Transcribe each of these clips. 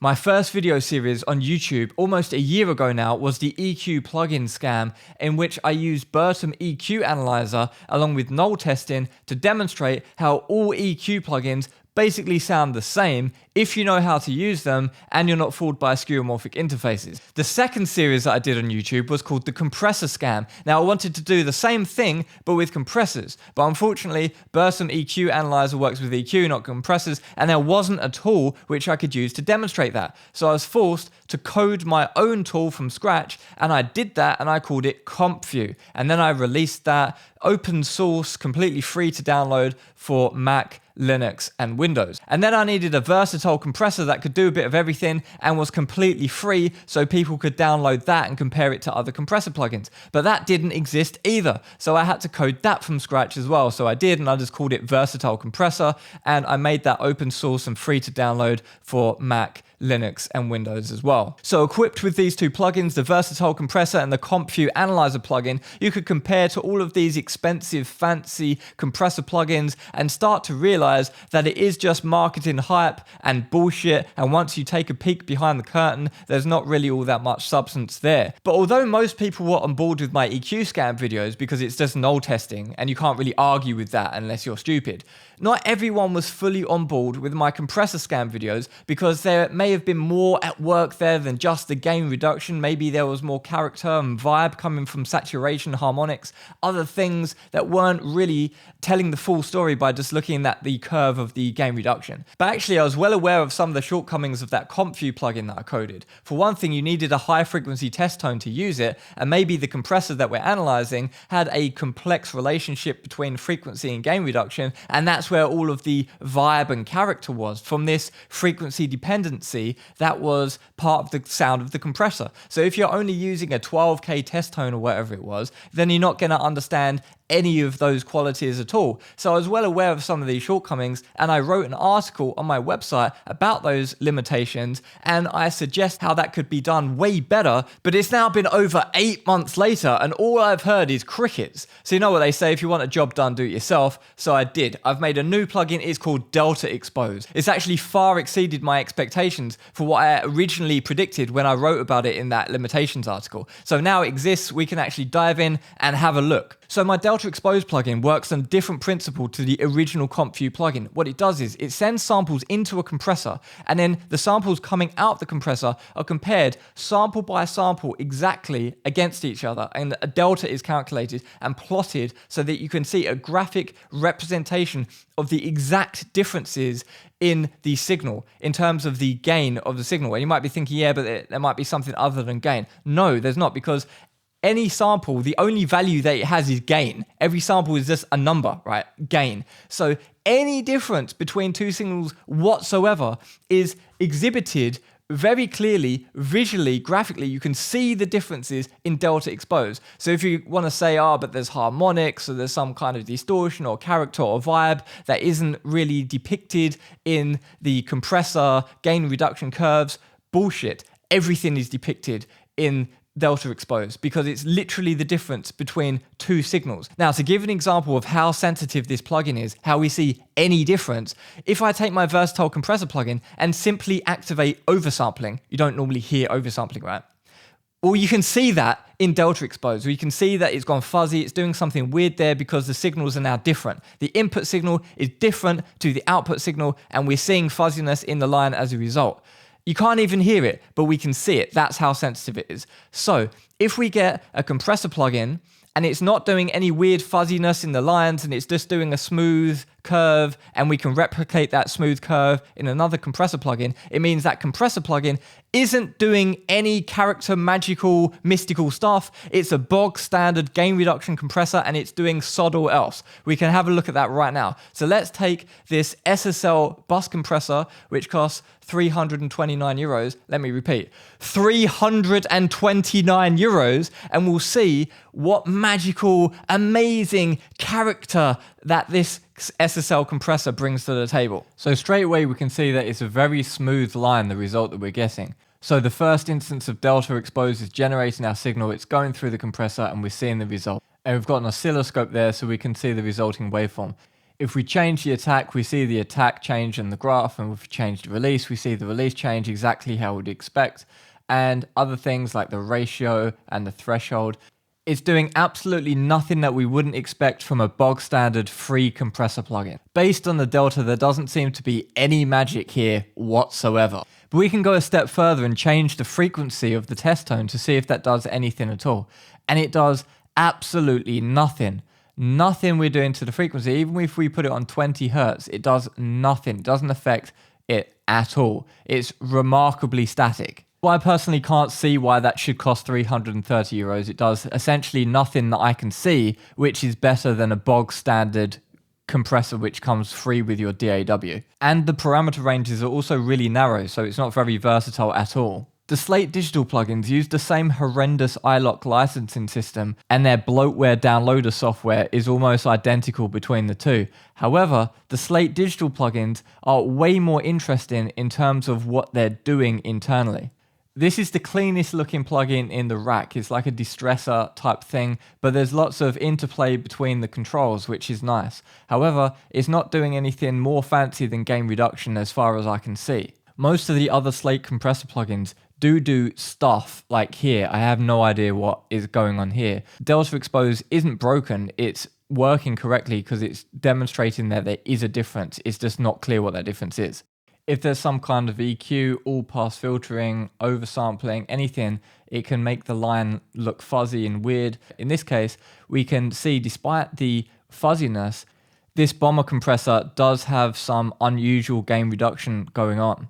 My first video series on YouTube almost a year ago now was the EQ plugin scam, in which I used Bertum EQ Analyzer along with null testing to demonstrate how all EQ plugins basically sound the same if you know how to use them and you're not fooled by skeuomorphic interfaces. The second series that I did on YouTube was called the Compressor scam. Now I wanted to do the same thing but with compressors, but unfortunately Bertum EQ Analyzer works with EQ, not compressors, and there wasn't a tool which I could use to demonstrate that. So I was forced to code my own tool from scratch, and I did that and I called it CompView. And then I released that open source, completely free to download for Mac, Linux, and Windows. And then I needed a versatile compressor that could do a bit of everything and was completely free so people could download that and compare it to other compressor plugins. But that didn't exist either. So I had to code that from scratch as well. So I did, and I just called it Versatile Compressor, and I made that open source and free to download for Mac, Linux, and Windows as well. So equipped with these two plugins, the Versatile Compressor and the CompView Analyzer plugin, you could compare to all of these expensive, fancy compressor plugins and start to realize that it is just marketing hype and bullshit, and once you take a peek behind the curtain, there's not really all that much substance there. But although most people were on board with my EQ scam videos because it's just null testing and you can't really argue with that unless you're stupid, not everyone was fully on board with my compressor scam videos because there may have been more at work there than just the gain reduction. Maybe there was more character and vibe coming from saturation, harmonics, other things that weren't really telling the full story by just looking at the curve of the gain reduction. But actually I was well aware of some of the shortcomings of that CompView plugin that I coded. For one thing, you needed a high frequency test tone to use it, and maybe the compressor that we're analyzing had a complex relationship between frequency and gain reduction, and that's where all of the vibe and character was. From this frequency dependency, that was part of the sound of the compressor. So if you're only using a 12K test tone or whatever it was, then you're not going to understand any of those qualities at all. So I was well aware of some of these shortcomings, and I wrote an article on my website about those limitations, and I suggest how that could be done way better. But it's now been over 8 months later, and all I've heard is crickets. So you know what they say, if you want a job done, do it yourself. So I did. I've made a new plugin. It's called Delta Expose. It's actually far exceeded my expectations for what I originally predicted when I wrote about it in that limitations article. So now it exists. We can actually dive in and have a look. So my Delta Expose plugin works on a different principle to the original CompView plugin. What it does is it sends samples into a compressor, and then the samples coming out the compressor are compared sample by sample exactly against each other, and a delta is calculated and plotted so that you can see a graphic representation of the exact differences in the signal in terms of the gain of the signal. And you might be thinking, yeah, but there might be something other than gain. No, there's not, because any sample, the only value that it has is gain. Every sample is just a number, right? Gain. So any difference between two signals whatsoever is exhibited very clearly, visually, graphically. You can see the differences in Delta Expose. So if you want to say, but there's harmonics, or there's some kind of distortion or character or vibe that isn't really depicted in the compressor gain reduction curves, bullshit. Everything is depicted in Delta Expose because it's literally the difference between two signals. Now, to give an example of how sensitive this plugin is, how we see any difference, if I take my Versatile Compressor plugin and simply activate oversampling, you don't normally hear oversampling, right? Well, you can see that in Delta Expose, where you can see that it's gone fuzzy, it's doing something weird there because the signals are now different. The input signal is different to the output signal, and we're seeing fuzziness in the line as a result. You can't even hear it, but we can see it. That's how sensitive it is. So if we get a compressor plugin and it's not doing any weird fuzziness in the lines, and it's just doing a smooth curve, and we can replicate that smooth curve in another compressor plugin, it means that compressor plugin isn't doing any character, magical, mystical stuff. It's a bog standard gain reduction compressor, and it's doing sod all else. We can have a look at that right now. So let's take this SSL bus compressor, which costs 329 euros. Let me repeat, 329 euros, and we'll see what magical, amazing character that this SSL compressor brings to the table. So straight away we can see that it's a very smooth line, the result that we're getting. So the first instance of Delta Expose is generating our signal, it's going through the compressor, and we're seeing the result. And we've got an oscilloscope there so we can see the resulting waveform. If we change the attack, we see the attack change in the graph, and if we change the release, we see the release change exactly how we'd expect. And other things like the ratio and the threshold, it's doing absolutely nothing that we wouldn't expect from a bog standard free compressor plugin. Based on the delta, there doesn't seem to be any magic here whatsoever. But we can go a step further and change the frequency of the test tone to see if that does anything at all. And it does absolutely nothing. Nothing we're doing to the frequency. Even if we put it on 20 hertz, it does nothing. It doesn't affect it at all. It's remarkably static. Well, I personally can't see why that should cost 330 euros. It does essentially nothing that I can see, which is better than a bog standard compressor which comes free with your DAW. And the parameter ranges are also really narrow, so it's not very versatile at all. The Slate Digital plugins use the same horrendous iLok licensing system, and their bloatware downloader software is almost identical between the two. However, the Slate Digital plugins are way more interesting in terms of what they're doing internally. This is the cleanest looking plugin in the rack. It's like a distressor type thing, but there's lots of interplay between the controls, which is nice. However, it's not doing anything more fancy than gain reduction as far as I can see. Most of the other Slate compressor plugins do stuff like here. I have no idea what is going on here. Delta Expose isn't broken. It's working correctly because it's demonstrating that there is a difference. It's just not clear what that difference is. If there's some kind of EQ, all-pass filtering, oversampling, anything, it can make the line look fuzzy and weird. In this case, we can see despite the fuzziness, this bomber compressor does have some unusual gain reduction going on.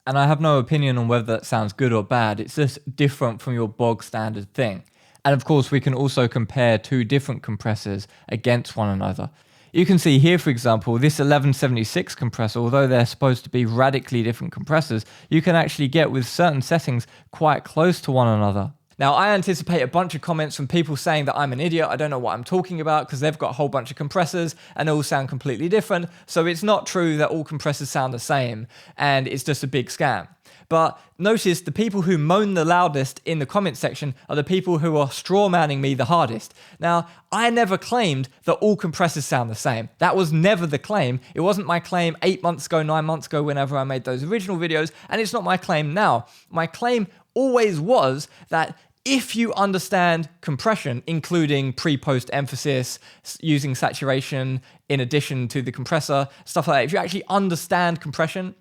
And I have no opinion on whether that sounds good or bad. It's just different from your bog standard thing. And of course, we can also compare two different compressors against one another. You can see here, for example, this 1176 compressor, although they're supposed to be radically different compressors, you can actually get with certain settings quite close to one another. Now, I anticipate a bunch of comments from people saying that I'm an idiot, I don't know what I'm talking about, because they've got a whole bunch of compressors and they all sound completely different. So it's not true that all compressors sound the same and it's just a big scam. But notice the people who moan the loudest in the comment section are the people who are straw-manning me the hardest. Now, I never claimed that all compressors sound the same. That was never the claim. It wasn't my claim 8 months ago, 9 months ago, whenever I made those original videos, and it's not my claim now. My claim always was that if you understand compression, including pre-post emphasis, using saturation in addition to the compressor, stuff like that, if you actually understand compression,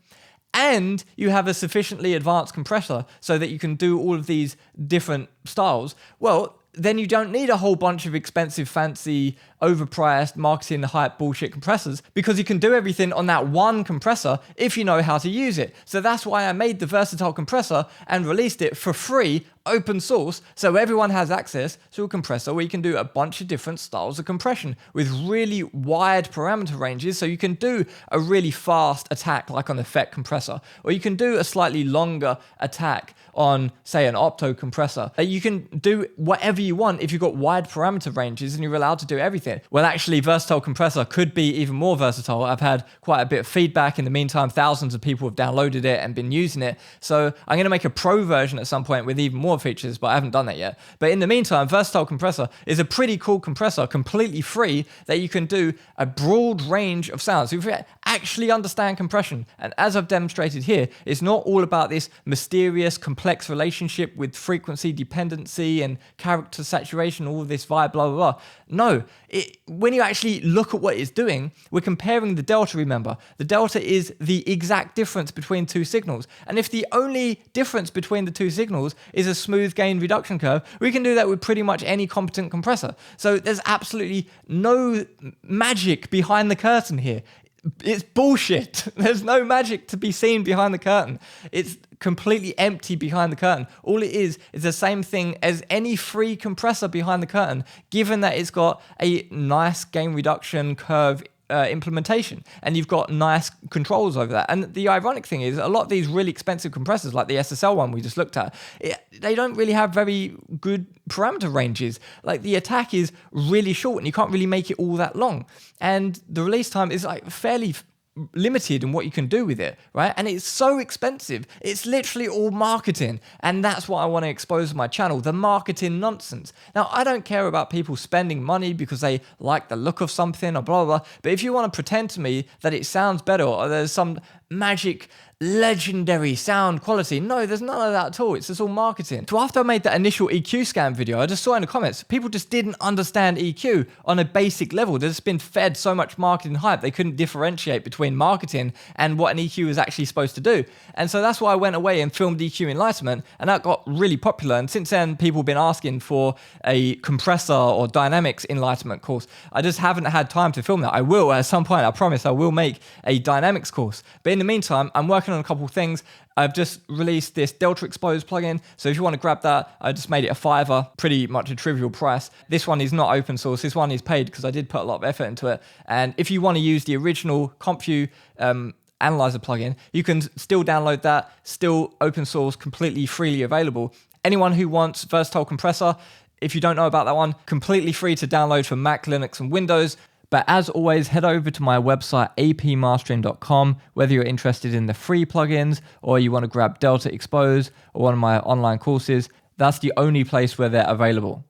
and you have a sufficiently advanced compressor so that you can do all of these different styles, well, then you don't need a whole bunch of expensive, fancy, overpriced, marketing hype bullshit compressors, because you can do everything on that one compressor if you know how to use it. So that's why I made the versatile compressor and released it for free, open source, so everyone has access to a compressor where you can do a bunch of different styles of compression with really wide parameter ranges. So you can do a really fast attack like on the FET compressor, or you can do a slightly longer attack on, say, an opto compressor. You can do whatever you want if you've got wide parameter ranges and you're allowed to do everything. Well, actually, versatile compressor could be even more versatile. I've had quite a bit of feedback. In the meantime, thousands of people have downloaded it and been using it. So I'm going to make a pro version at some point with even more features, but I haven't done that yet. But in the meantime, versatile compressor is a pretty cool compressor, completely free, that you can do a broad range of sounds. So if you actually understand compression, and as I've demonstrated here, it's not all about this mysterious, complex relationship with frequency dependency and character saturation, all of this vibe, blah, blah, blah. No, when you actually look at what it's doing, we're comparing the delta, remember. The delta is the exact difference between two signals. And if the only difference between the two signals is a smooth gain reduction curve, we can do that with pretty much any competent compressor. So there's absolutely no magic behind the curtain here. It's bullshit. There's no magic to be seen behind the curtain. It's completely empty behind the curtain. All it is the same thing as any free compressor behind the curtain, given that it's got a nice gain reduction curve implementation, and you've got nice controls over that. And the ironic thing is, a lot of these really expensive compressors, like the SSL one we just looked at, they don't really have very good parameter ranges. Like, the attack is really short and you can't really make it all that long, and the release time is like fairly limited in what you can do with it, right? And it's so expensive. It's literally all marketing. And that's what I want to expose on my channel, the marketing nonsense. Now, I don't care about people spending money because they like the look of something or blah, blah, blah. But if you want to pretend to me that it sounds better or there's some magic legendary sound quality. No, there's none of that at all. It's just all marketing. So after I made that initial EQ scam video, I just saw in the comments, people just didn't understand EQ on a basic level. They've just been fed so much marketing hype, they couldn't differentiate between marketing and what an EQ is actually supposed to do. And so that's why I went away and filmed EQ Enlightenment, and that got really popular. And since then, people have been asking for a compressor or dynamics enlightenment course. I just haven't had time to film that. I will at some point, I promise I will make a dynamics course. But in the meantime, I'm working on a couple of things. I've just released this Delta Expose plugin. So if you want to grab that, I just made it a $5, pretty much a trivial price. This one is not open source. This one is paid because I did put a lot of effort into it. And if you want to use the original CompView Analyzer plugin, you can still download that, still open source, completely freely available. Anyone who wants Versatile Compressor, if you don't know about that one, completely free to download for Mac, Linux, and Windows. But as always, head over to my website, apmastering.com, whether you're interested in the free plugins or you want to grab Delta Expose or one of my online courses. That's the only place where they're available.